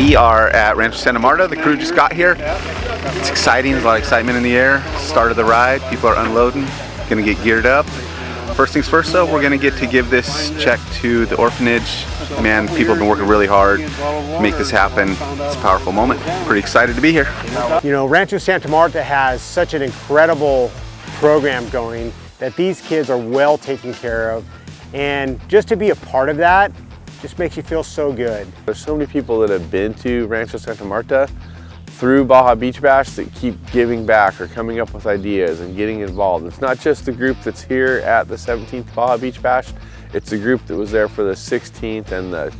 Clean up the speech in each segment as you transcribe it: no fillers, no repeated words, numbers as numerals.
We are at Rancho Santa Marta. The crew just got here. It's exciting. There's a lot of excitement in the air. Start of the ride. People are unloading. Gonna get geared up. First things first, though, we're gonna get to give this check to the orphanage. Man, people have been working really hard to make this happen. It's a powerful moment. Pretty excited to be here. You know, Rancho Santa Marta has such an incredible program going that these kids are well taken care of. And just to be a part of that just makes you feel so good. There's so many people that have been to Rancho Santa Marta through Baja Beach Bash that keep giving back or coming up with ideas and getting involved. It's not just the group that's here at the 17th Baja Beach Bash, it's the group that was there for the 16th and the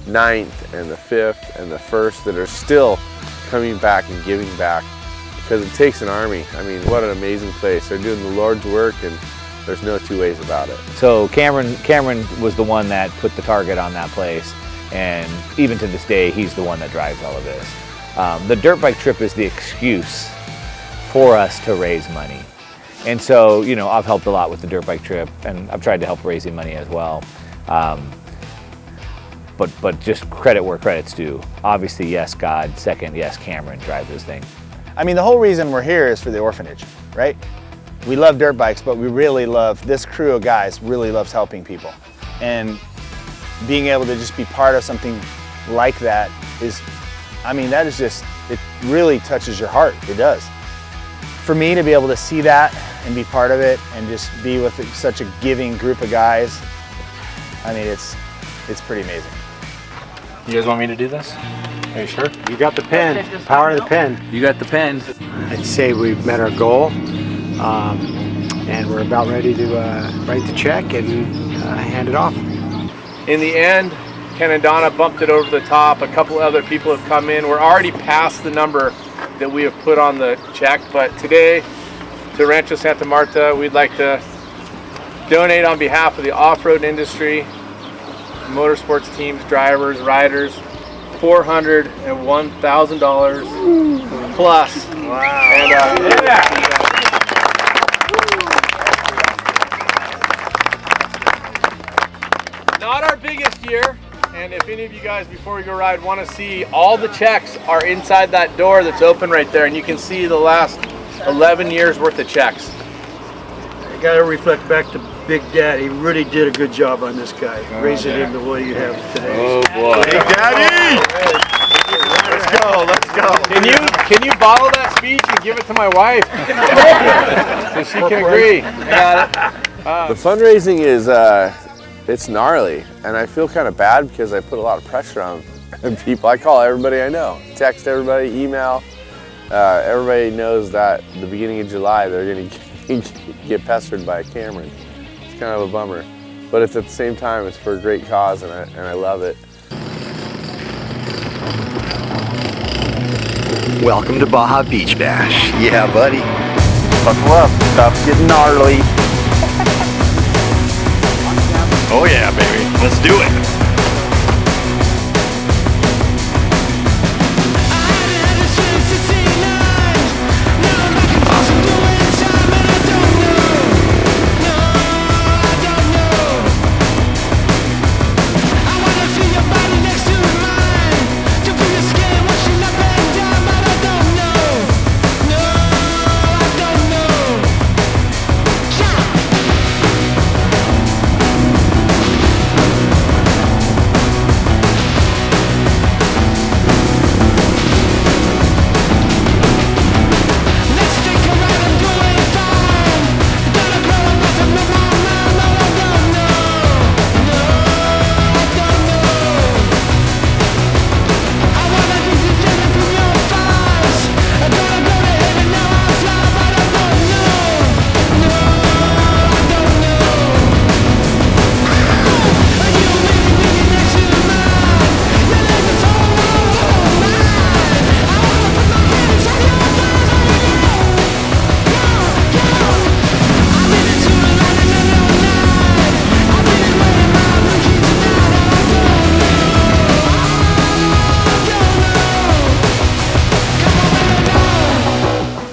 9th and the 5th and the 1st that are still coming back and giving back because it takes an army. I mean, what an amazing place. They're doing the Lord's work and there's no two ways about it. So Cameron was the one that put the target on that place, and even to this day, he's the one that drives all of this. The dirt bike trip is the excuse for us to raise money. And so, you know, I've helped a lot with the dirt bike trip, and I've tried to help raising money as well. But just credit where credit's due. Obviously, yes, God. Second, yes, Cameron drives this thing. I mean, the whole reason we're here is for the orphanage, right? We love dirt bikes, but we really love, this crew of guys really loves helping people. And being able to just be part of something like that is, I mean, that is just, it really touches your heart, it does. For me to be able to see that and be part of it and just be with such a giving group of guys, I mean, it's pretty amazing. You guys want me to do this? Are you sure? You got the pen, power of the pen. You got the pen. I'd say we've met our goal. And we're about ready to write the check and hand it off. In the end, Ken and Donna bumped it over the top. A couple other people have come in. We're already past the number that we have put on the check, but today to Rancho Santa Marta, we'd like to donate on behalf of the off-road industry, motorsports teams, drivers, riders, $401,000 plus. Wow. And, yeah. Not our biggest year, and if any of you guys before we go ride want to see, all the checks are inside that door that's open right there, and you can see the last 11 years worth of checks. I got to reflect back to Big Daddy. He really did a good job on this guy, raising him the way you have today. Oh boy. Big Daddy! Let's go. Can you bottle that speech and give it to my wife? So she can agree. The fundraising is it's gnarly, and I feel kind of bad because I put a lot of pressure on people. I call everybody I know, text everybody, email. Everybody knows that the beginning of July they're going to get pestered by Cameron. It's kind of a bummer, but it's at the same time it's for a great cause, and I love it. Welcome to Baja Beach Bash. Yeah, buddy. Buckle up. Stuff's getting gnarly. Oh yeah, baby. Let's do it.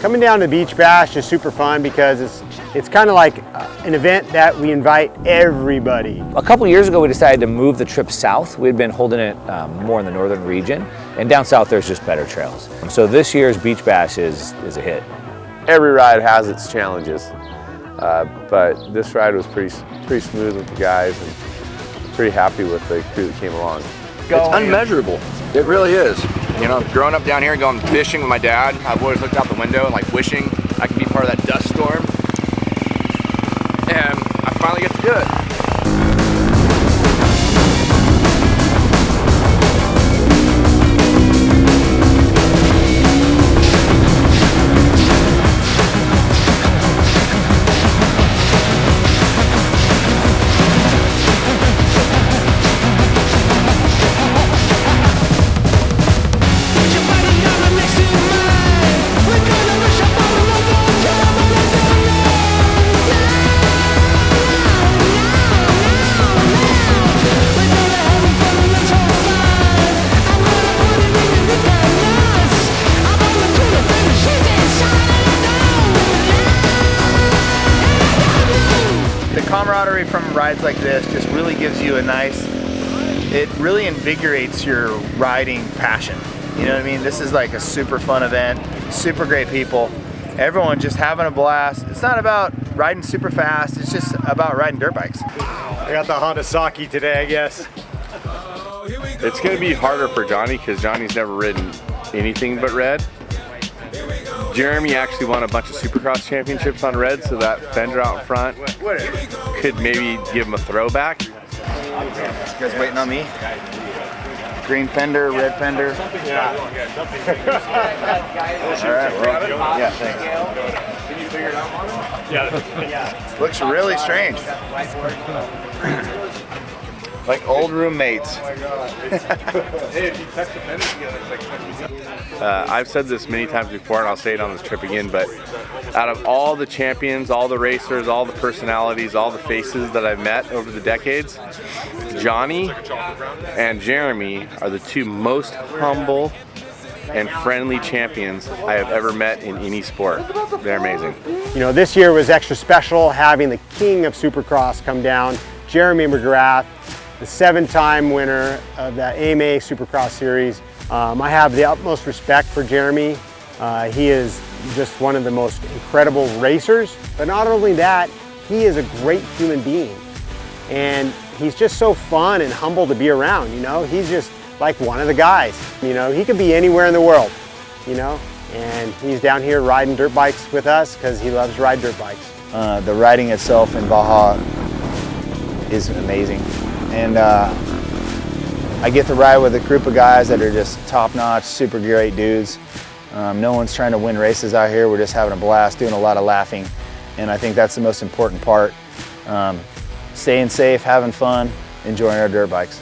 Coming down to Beach Bash is super fun because it's it's kind of like an event that we invite everybody. A couple years ago, we decided to move the trip south. We'd been holding it more in the northern region, and down south there's just better trails. So this year's Beach Bash is a hit. Every ride has its challenges, but this ride was pretty smooth with the guys, and pretty happy with the crew that came along. It's unmeasurable. It really is. You know, growing up down here, going fishing with my dad, I've always looked out the window and like wishing I could be part of that dust storm. And I finally get to do it. Camaraderie from rides like this just really gives you it really invigorates your riding passion. You know what I mean? This is like a super fun event, super great people, everyone just having a blast. It's not about riding super fast, it's just about riding dirt bikes. I got the Honda Saki today, I guess. It's going to be harder for Johnny because Johnny's never ridden anything but red. Jeremy actually won a bunch of Supercross championships on red, so that fender out front could maybe give him a throwback. You guys waiting on me? Green fender, red fender. Yeah. All right, well, yeah, thanks. Can you figure it out, Mono? Yeah. Looks really strange. Like old roommates. I've said this many times before, and I'll say it on this trip again, but out of all the champions, all the racers, all the personalities, all the faces that I've met over the decades, Johnny and Jeremy are the two most humble and friendly champions I have ever met in any sport. They're amazing. You know, this year was extra special having the King of Supercross come down, Jeremy McGrath, the 7-time winner of the AMA Supercross Series. I have the utmost respect for Jeremy. He is just one of the most incredible racers, but not only that, he is a great human being. And he's just so fun and humble to be around, you know? He's just like one of the guys. You know, he could be anywhere in the world, you know? And he's down here riding dirt bikes with us because he loves to ride dirt bikes. The riding itself in Baja is amazing. And I get to ride with a group of guys that are just top-notch, super great dudes. No one's trying to win races out here. We're just having a blast, doing a lot of laughing. And I think that's the most important part. Staying safe, having fun, enjoying our dirt bikes.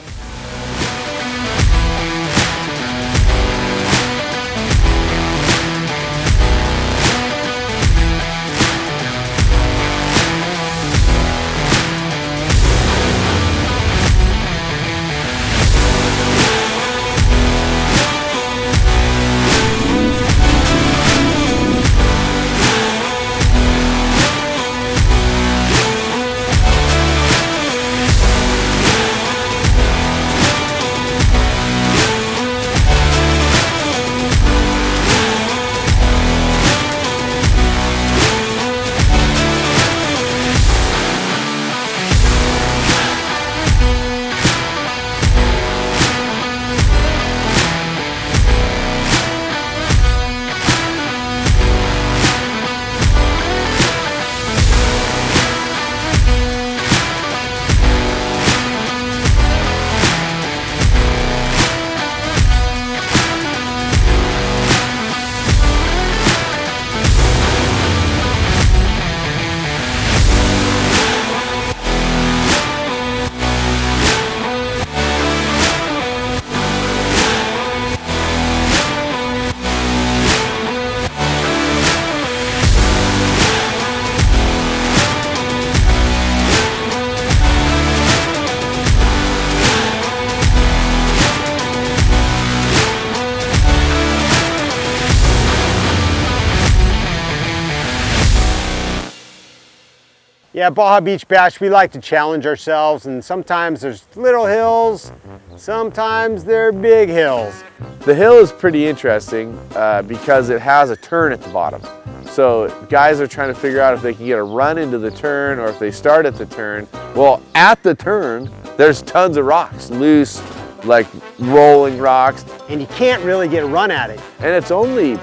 Yeah, Baja Beach Bash, we like to challenge ourselves, and sometimes there's little hills, sometimes they're big hills. The hill is pretty interesting because it has a turn at the bottom. So guys are trying to figure out if they can get a run into the turn or if they start at the turn. Well, at the turn, there's tons of rocks, loose, like rolling rocks. And you can't really get a run at it. And it's only,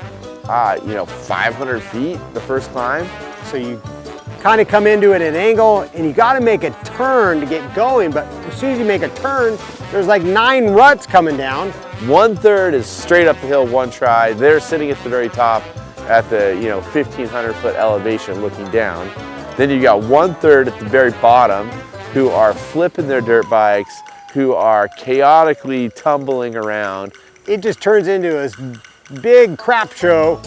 500 feet the first climb. So you kind of come into it at an angle and you got to make a turn to get going, but as soon as you make a turn, there's like 9 ruts coming down. 1/3 is straight up the hill, one try. They're sitting at the very top at the 1,500 foot elevation looking down. Then you got 1/3 at the very bottom who are flipping their dirt bikes, who are chaotically tumbling around. It just turns into this big crap show,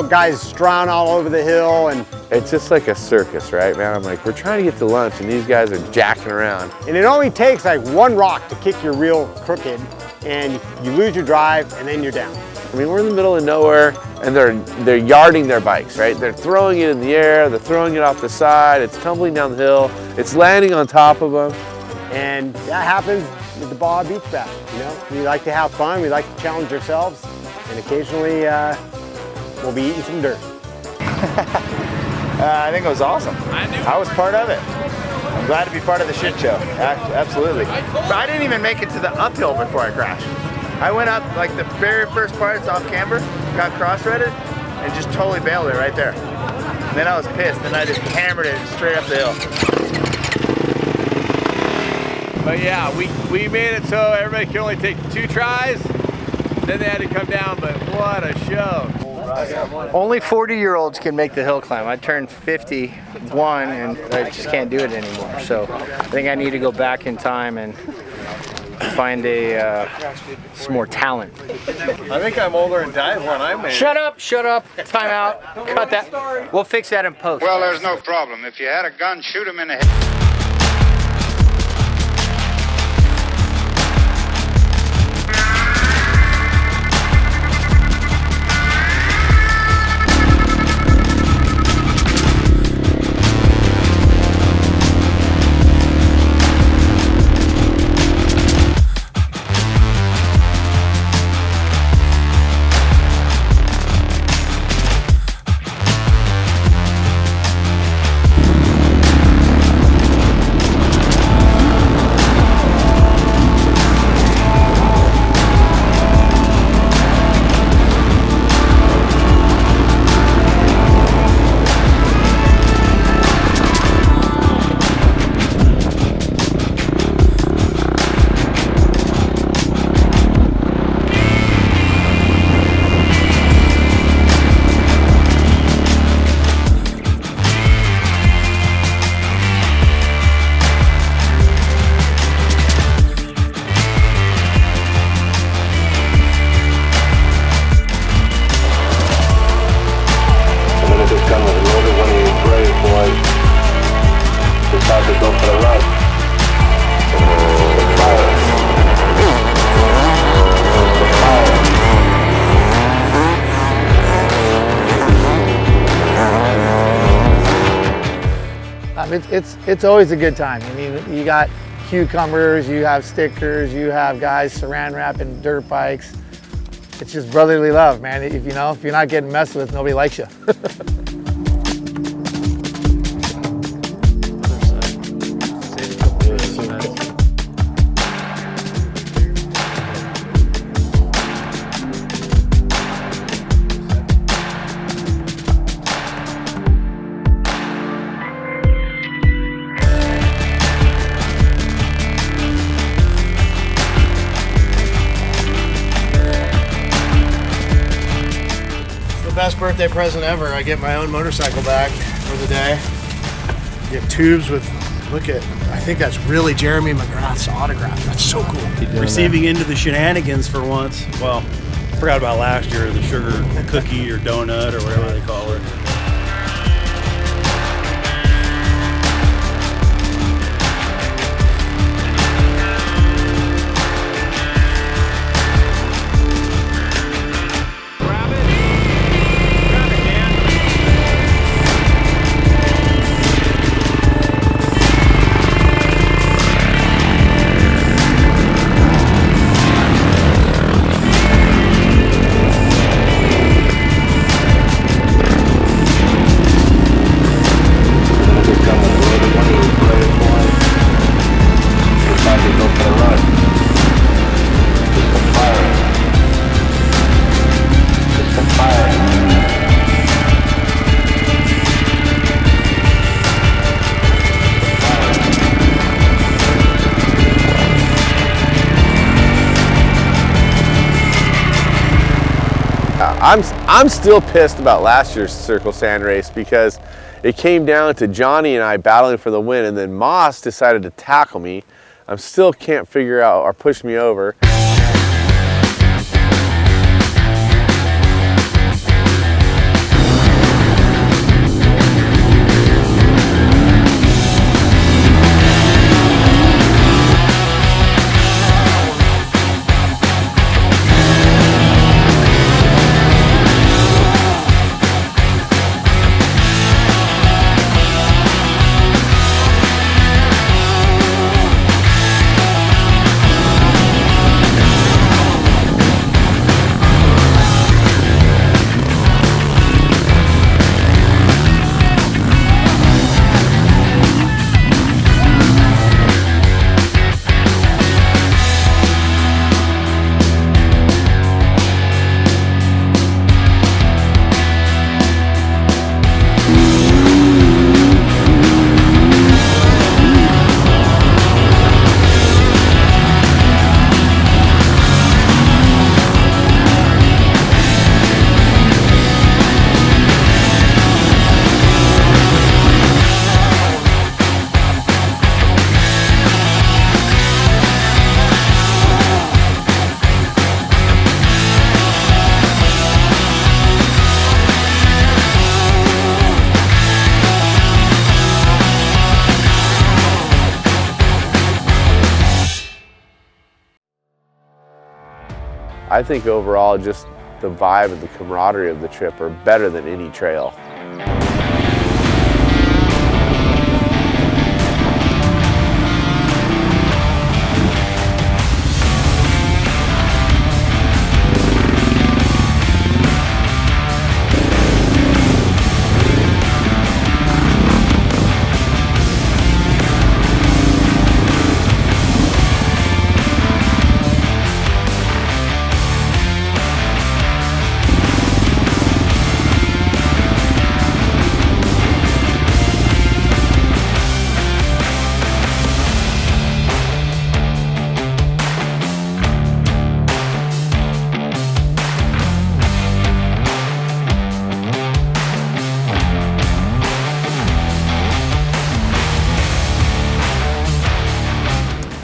guys strung all over the hill, and it's just like a circus, right, man? I'm like, we're trying to get to lunch and these guys are jacking around. And it only takes like 1 rock to kick your reel crooked and you lose your drive and then you're down. I mean, we're in the middle of nowhere and they're yarding their bikes, right? They're throwing it in the air, they're throwing it off the side, it's tumbling down the hill, it's landing on top of them. And that happens with the Baja Beach Bash, We like to have fun, we like to challenge ourselves, and occasionally we'll be eating some dirt. I think it was awesome. I was part of it. I'm glad to be part of the shit show. Absolutely. But I didn't even make it to the uphill before I crashed. I went up like the very first part, it's off camber, got cross-threaded, and just totally bailed it right there. And then I was pissed, and I just hammered it straight up the hill. But yeah, we made it so everybody could only take 2 tries. Then they had to come down, but what a show. Only 40-year-olds can make the hill climb. I turned 51 and I just can't do it anymore. So I think I need to go back in time and find some more talent. I think I'm older and died when I made it. Shut up, time out, cut that. We'll fix that in post. Well, there's no problem. If you had a gun, shoot him in the head. It's always a good time. I mean, you got cucumbers, you have stickers, you have guys saran wrapping dirt bikes. It's just brotherly love, man. If you're not getting messed with, nobody likes you. Best birthday present ever. I get my own motorcycle back for the day. Get tubes with, I think that's really Jeremy McGrath's autograph. That's so cool. Receiving into the shenanigans for once. Well, forgot about last year, the sugar cookie or donut or whatever they call it. I'm still pissed about last year's Circle Sand race because it came down to Johnny and I battling for the win, and then Moss decided to tackle me. I still can't figure out or push me over. I think overall just the vibe and the camaraderie of the trip are better than any trail.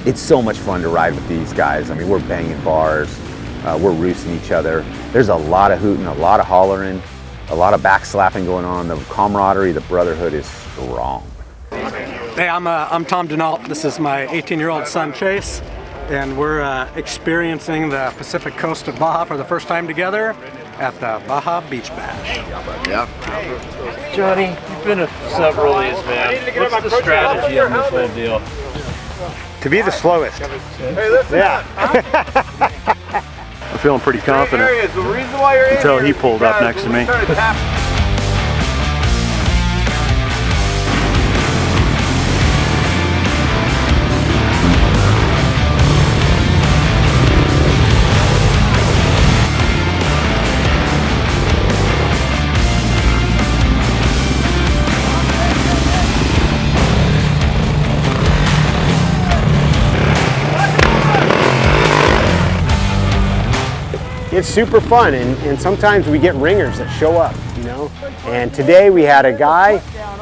It's so much fun to ride with these guys. I mean, we're banging bars, we're roosting each other. There's a lot of hooting, a lot of hollering, a lot of backslapping going on. The camaraderie, the brotherhood is strong. Hey, I'm Tom Denault. This is my 18-year-old son, Chase, and we're experiencing the Pacific coast of Baja for the first time together at the Baja Beach Bash. Yeah. Johnny, you've been to several of these, man. What's the strategy on this whole deal? To be the slowest. Yeah. I'm feeling pretty confident until he pulled up next to me. It's super fun, and sometimes we get ringers that show up, you know. And today we had a guy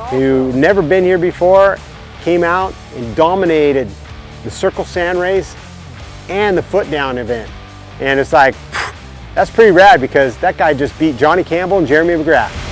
who never been here before, came out and dominated the Circle Sand race and the foot down event. And it's like, that's pretty rad because that guy just beat Johnny Campbell and Jeremy McGrath.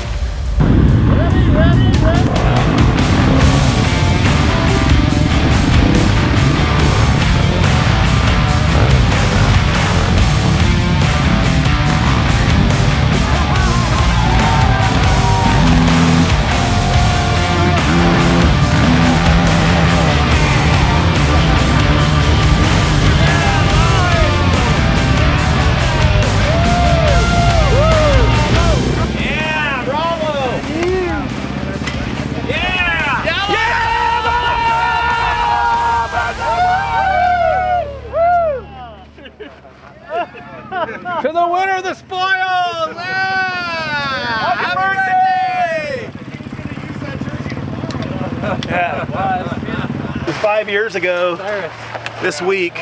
To the winner of the spoils! Yeah! Happy birthday! Yeah, it was 5 years ago this week.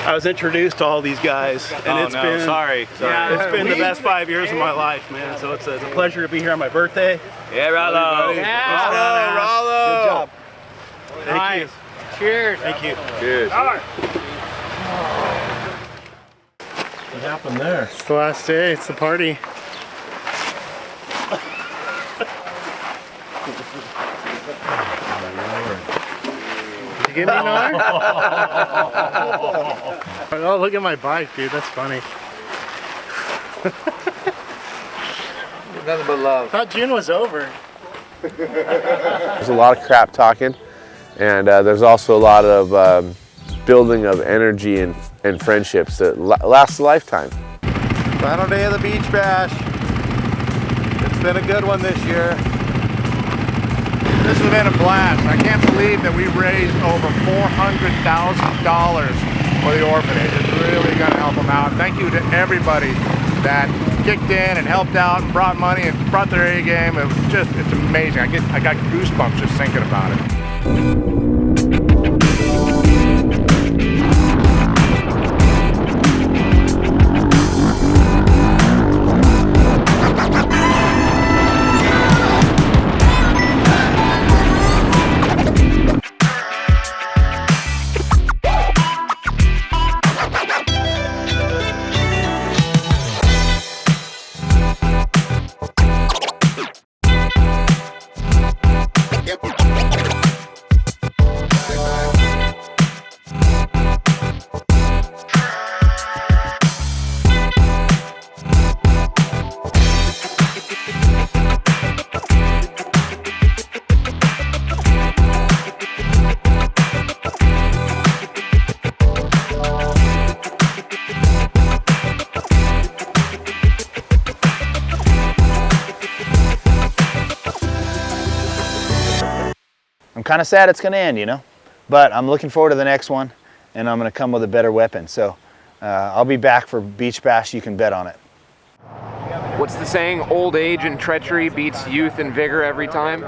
I was introduced to all these guys, and it's been it's been the best 5 years of my life, man. So it's a pleasure to be here on my birthday. Yeah, Rollo. Yeah. Rollo. Good job. Thank you. Cheers. Thank you. Cheers. What happened there? It's the last day. It's the party. Did you get me, Nar? Oh, look at my bike, dude. That's funny. Nothing but love. I thought June was over. There's a lot of crap talking, and there's also a lot of building of energy and friendships that last a lifetime. Final day of the Beach Bash. It's been a good one this year. This has been a blast. I can't believe that we've raised over $400,000 for the orphanage. It's really going to help them out. Thank you to everybody that kicked in and helped out and brought money and brought their A game. It was just, it's amazing. I got goosebumps just thinking about it. I'm kind of sad it's going to end, you know, but I'm looking forward to the next one, and I'm going to come with a better weapon. So I'll be back for Beach Bash. You can bet on it. What's the saying? Old age and treachery beats youth and vigor every time.